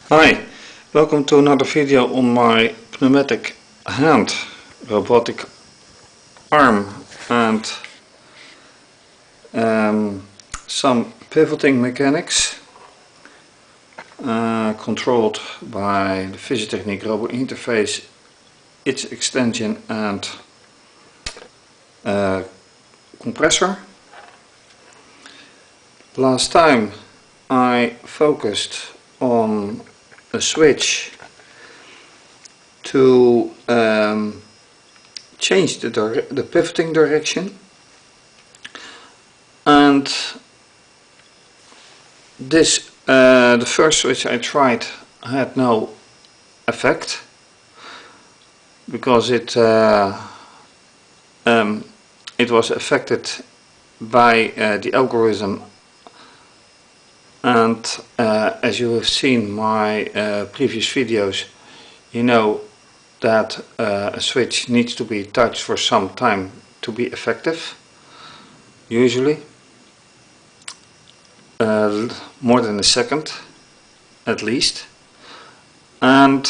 Hi, welcome to another video on my pneumatic hand robotic arm and some pivoting mechanics controlled by the fischertechnik robot interface, its extension and compressor. Last time I focused on a switch to change the pivoting direction, and this the first switch I tried had no effect because it was affected by the algorithm. And as you have seen my previous videos, you know that a switch needs to be touched for some time to be effective, usually more than a second at least. And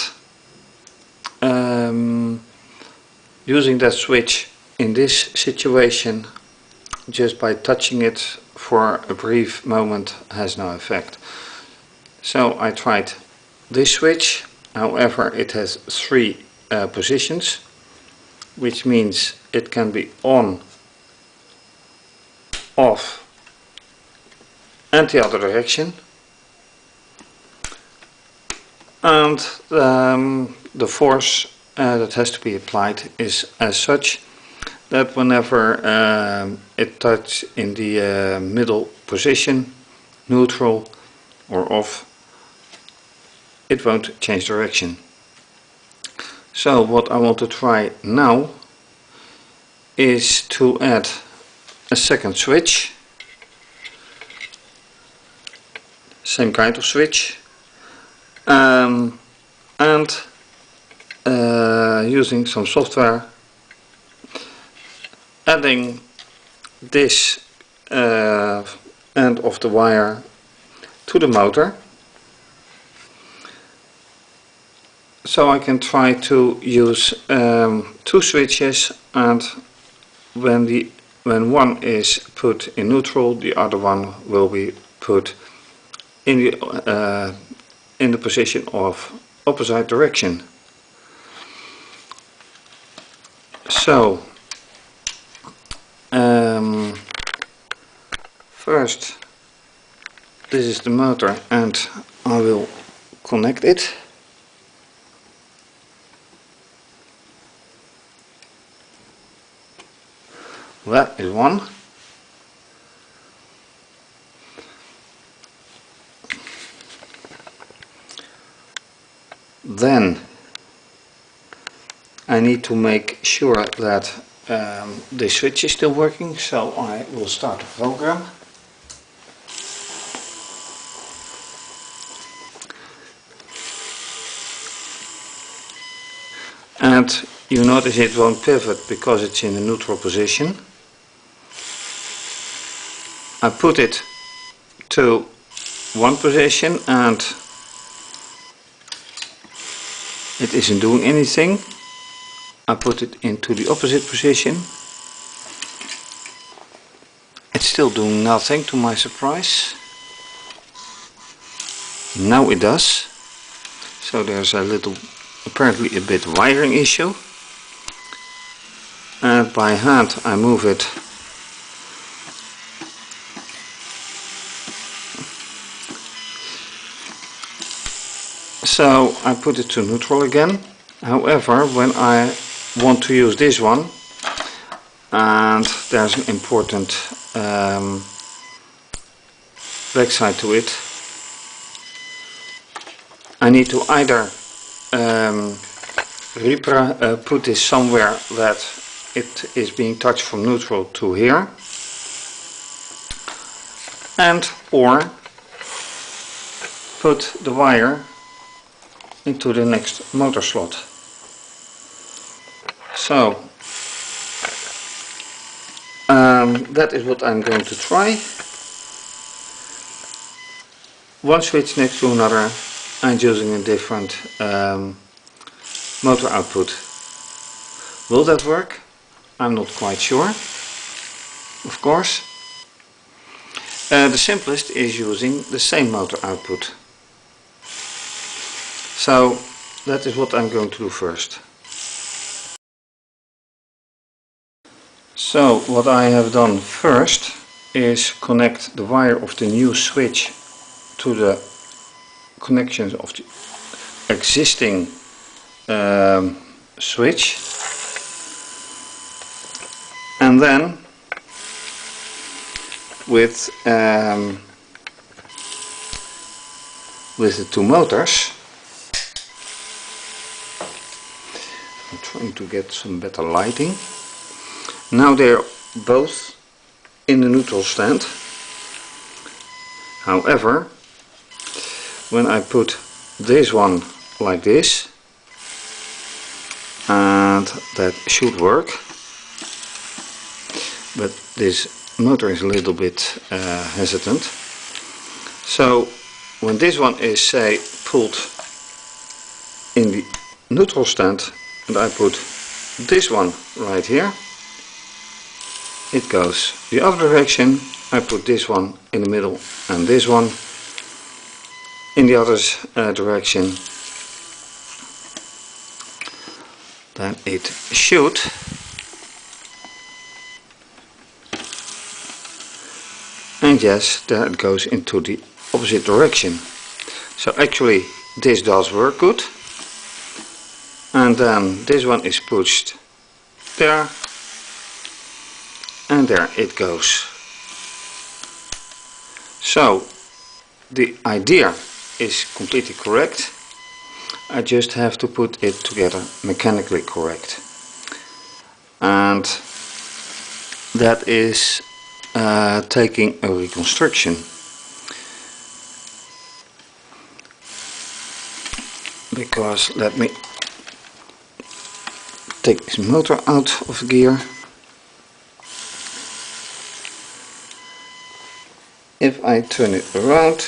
using that switch in this situation, just by touching it for a brief moment, has no effect. So I tried this switch. However, it has three positions, which means it can be on, off and the other direction. And the force that has to be applied is as such that whenever it touches in the middle position, neutral or off, it won't change direction. So what I want to try now is to add a second switch, same kind of switch, and using some software, adding this end of the wire to the motor, so I can try to use two switches, and when one is put in neutral, the other one will be put in the position of opposite direction. So first, this is the motor, and I will connect it. That is one. Then I need to make sure that the switch is still working, so I will start the program. And you notice it won't pivot because it's in a neutral position. I put it to one position and it isn't doing anything. I put it into the opposite position. It's still doing nothing, to my surprise. Now it does. So there's a little, apparently a bit wiring issue. And by hand I move it so I put it to neutral again. However, when I want to use this one, and there's an important backside to it, I need to either put this somewhere that it is being touched from neutral to here, and or put the wire into the next motor slot. So that is what I'm going to try. One switch next to another, and using a different motor output. Will that work? I'm not quite sure, of course. The simplest is using the same motor output. So that is what I'm going to do first. So what I have done first is connect the wire of the new switch to the connections of the existing switch, and then with the two motors, I'm trying to get some better lighting. Now they're both in the neutral stand. However, when I put this one like this, and that should work, but this motor is a little bit hesitant. So when this one is, say, pulled in the neutral stand and I put this one right here, it goes the other direction. I put this one in the middle and this one in the other direction. Then it should and yes, there it goes into the opposite direction. So actually this does work good, and then this one is pushed there and there it goes. So the idea is completely correct. I just have to put it together mechanically correct, and that is taking a reconstruction, because let me take this motor out of gear. If I turn it around,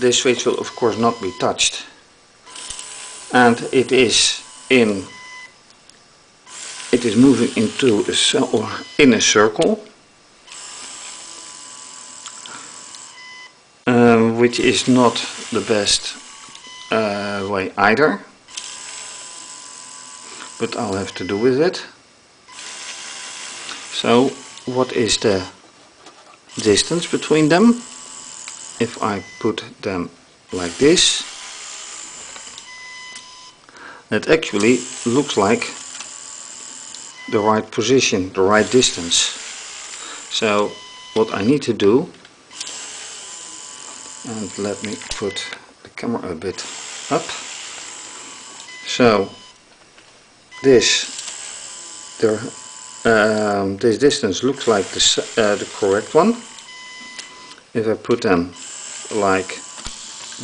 this switch will of course not be touched, and it is moving into in a circle, which is not the best way either, but I'll have to do with it. So what is the distance between them? If I put them like this, it actually looks like the right position, the right distance. So what I need to do, and let me put the camera a bit up, so this distance looks like the correct one. If I put them like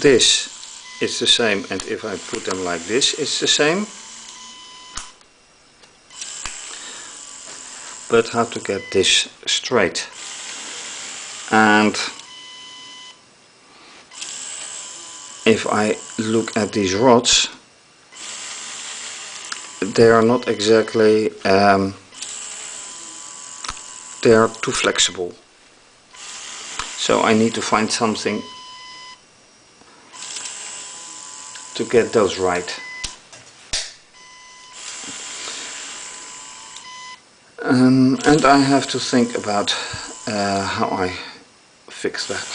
this, it's the same, and if I put them like this, it's the same. But how to get this straight? And if I look at these rods, they are not exactly, they are too flexible. So I need to find something to get those right. And I have to think about how I fix that.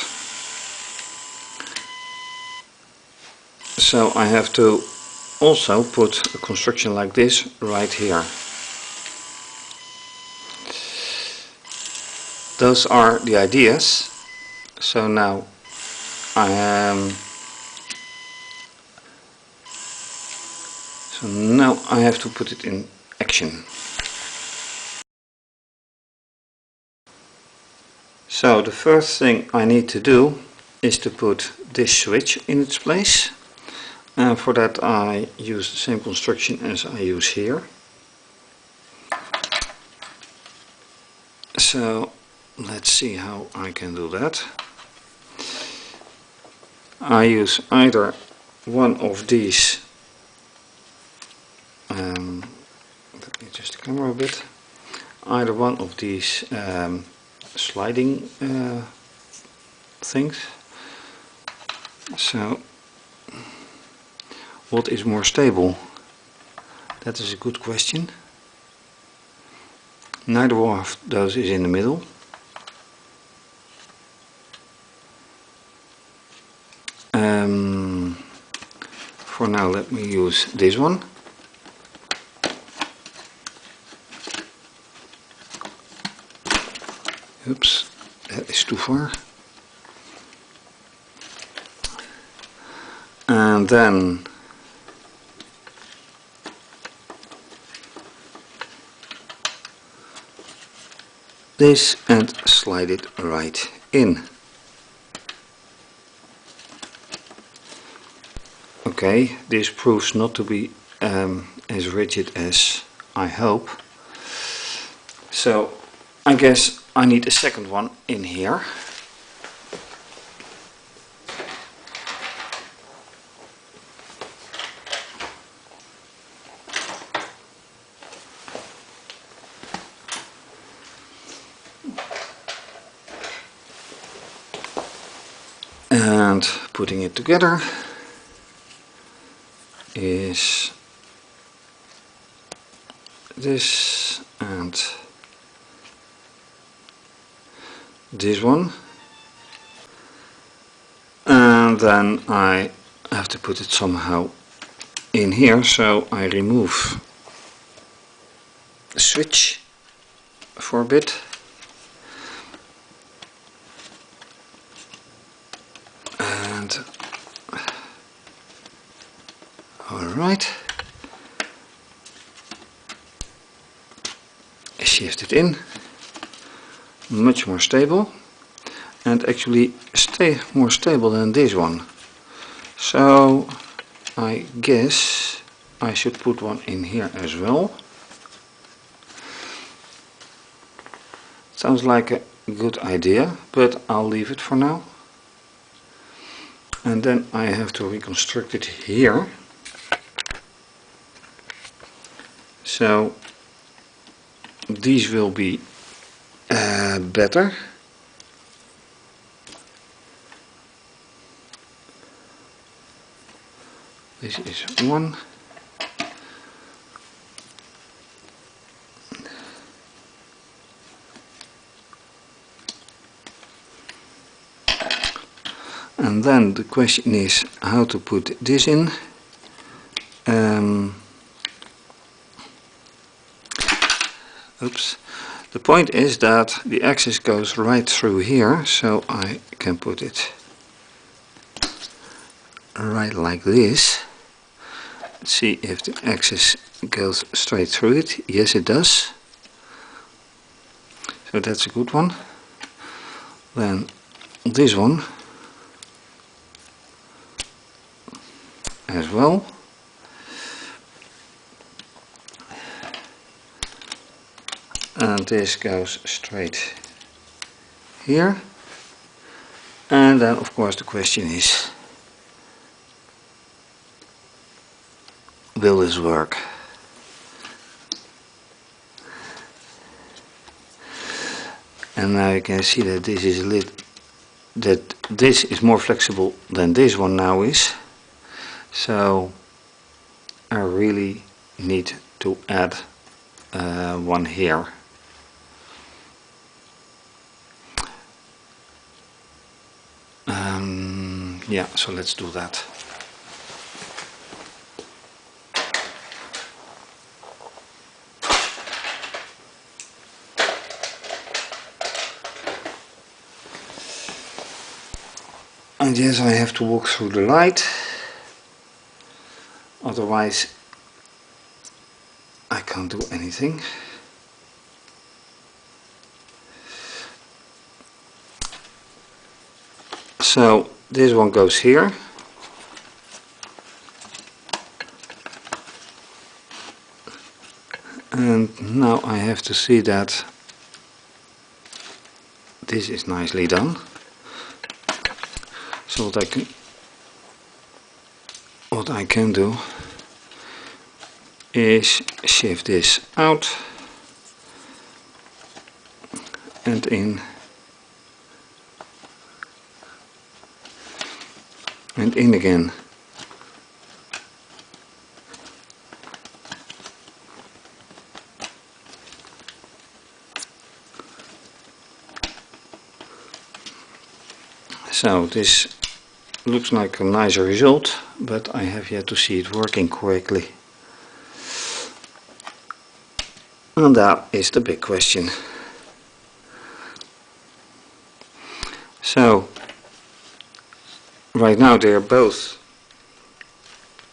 So I have to also put a construction like this right here. Those are the ideas. So now I have to put it in action. So the first thing I need to do is to put this switch in its place, and for that I use the same construction as I use here. So let's see how I can do that. I use either one of these, let me adjust the camera a bit, either one of these sliding things. So what is more stable? That is a good question. Neither one of those is in the middle. For now let me use this one. Oops, that is too far. And then this and slide it right in. Okay, this proves not to be as rigid as I hope. So I guess I need a second one in here. And putting it together is this and this one, and then I have to put it somehow in here, so I remove the switch for a bit. And alright, shift it in, much more stable, and actually more stable than this one. So I guess I should put one in here as well. Sounds like a good idea, but I'll leave it for now. And then I have to reconstruct it here. So these will be better. This is one. And then the question is how to put this in. Oops. The point is that the axis goes right through here, so I can put it right like this. Let's see if the axis goes straight through it. Yes, it does. So that's a good one. Then this one as well. And this goes straight here. And then of course the question is, will this work? And now you can see that this is this is more flexible than this one now is. So I really need to add one here. Yeah, so let's do that. And yes, I have to walk through the light, otherwise I can't do anything. So this one goes here. And now I have to see that this is nicely done, so that I can what I can do is shift this out and in and in again. So this looks like a nicer result, but I have yet to see it working correctly. And that is the big question. So right now they are both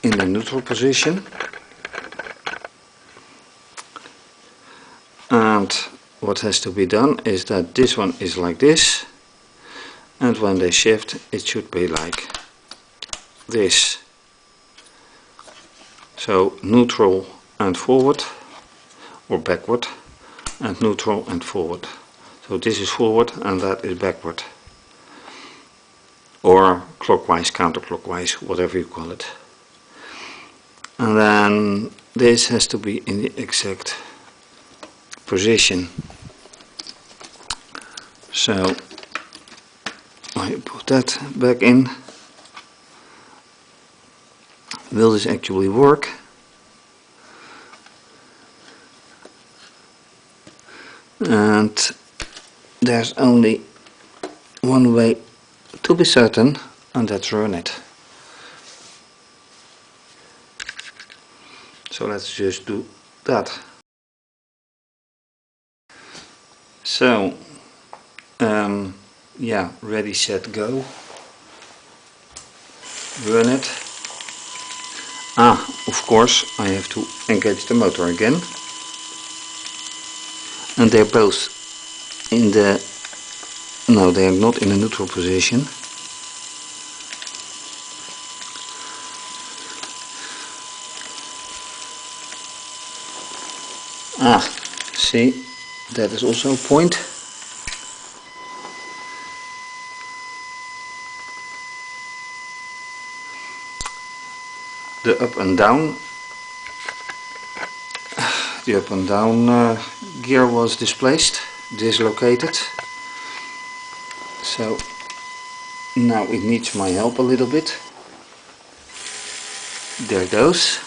in the neutral position, and what has to be done is that this one is like this, and when they shift it should be like this. So neutral and forward, or backward, and neutral and forward. So this is forward and that is backward, or clockwise, counterclockwise, whatever you call it. And then this has to be in the exact position. So I put that back in. Will this actually work? And there's only one way to be certain, and that's run it. So let's just do that. So yeah, ready, set, go. Run it. Of course I have to engage the motor again, and they're both in the, no, they are not in a neutral position. See, that is also a point. The up and down gear was dislocated, so now it needs my help a little bit. There it goes.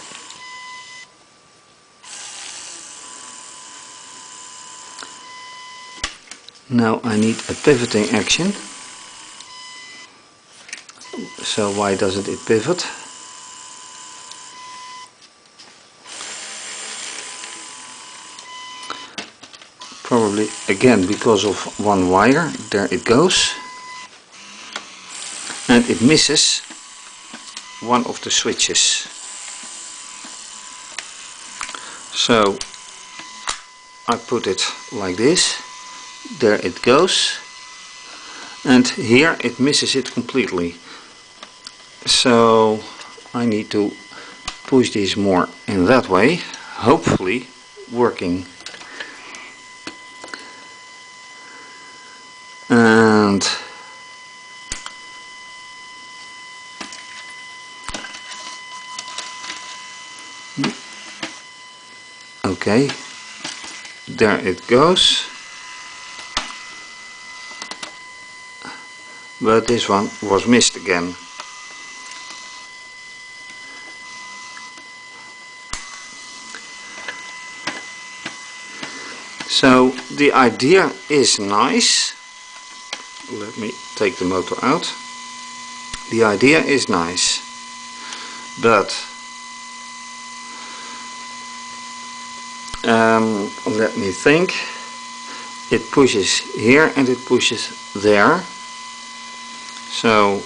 Now I need a pivoting action. So why doesn't it pivot? Probably again because of one wire. There it goes. And it misses one of the switches. So I put it like this. There it goes. And here it misses it completely. So I need to push this more in that way, hopefully working. And okay, there it goes. But this one was missed again. So the idea is nice. Let me take the motor out. The idea is nice, but let me think. It pushes here and it pushes there. So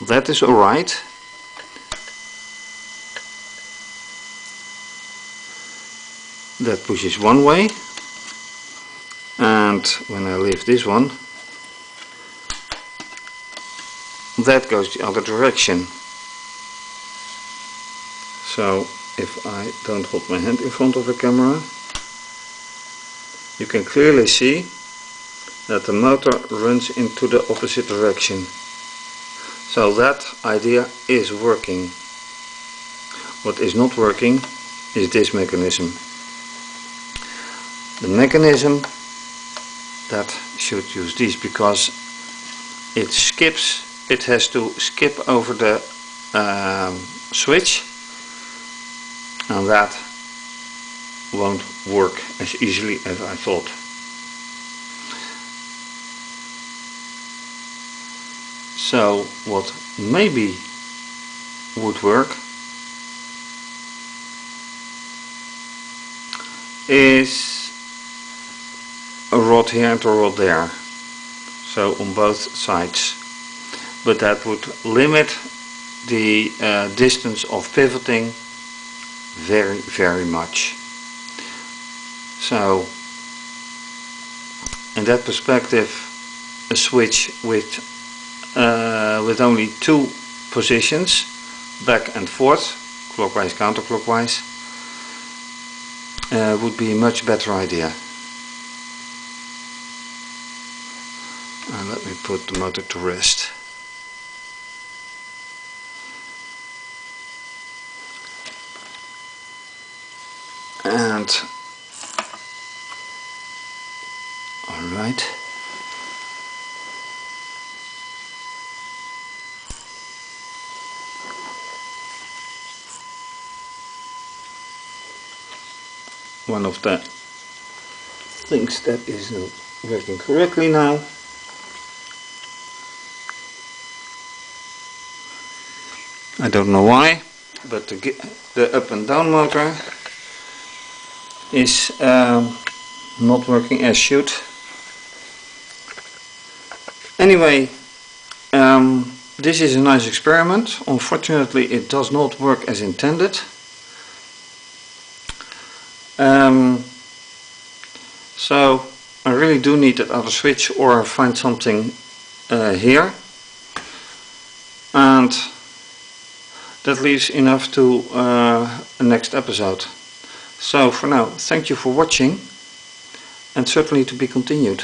that is alright. That pushes one way, and when I lift this one, that goes the other direction. So if I don't hold my hand in front of the camera, you can clearly see that the motor runs into the opposite direction. So that idea is working. What is not working is this mechanism. The mechanism that should use this, because it has to skip over the switch, and that won't work as easily as I thought. So what maybe would work is a rod here and a rod there, so on both sides, but that would limit the distance of pivoting very much. So in that perspective, a switch with only two positions, back and forth, clockwise, counterclockwise, would be a much better idea. And let me put the motor to rest. And alright. One of the things that isn't working correctly now. I don't know why, but the up and down motor is not working as should. Anyway, this is a nice experiment. Unfortunately, it does not work as intended. So I really do need that other switch, or find something here, and that leaves enough to a next episode. So for now, thank you for watching, and certainly to be continued.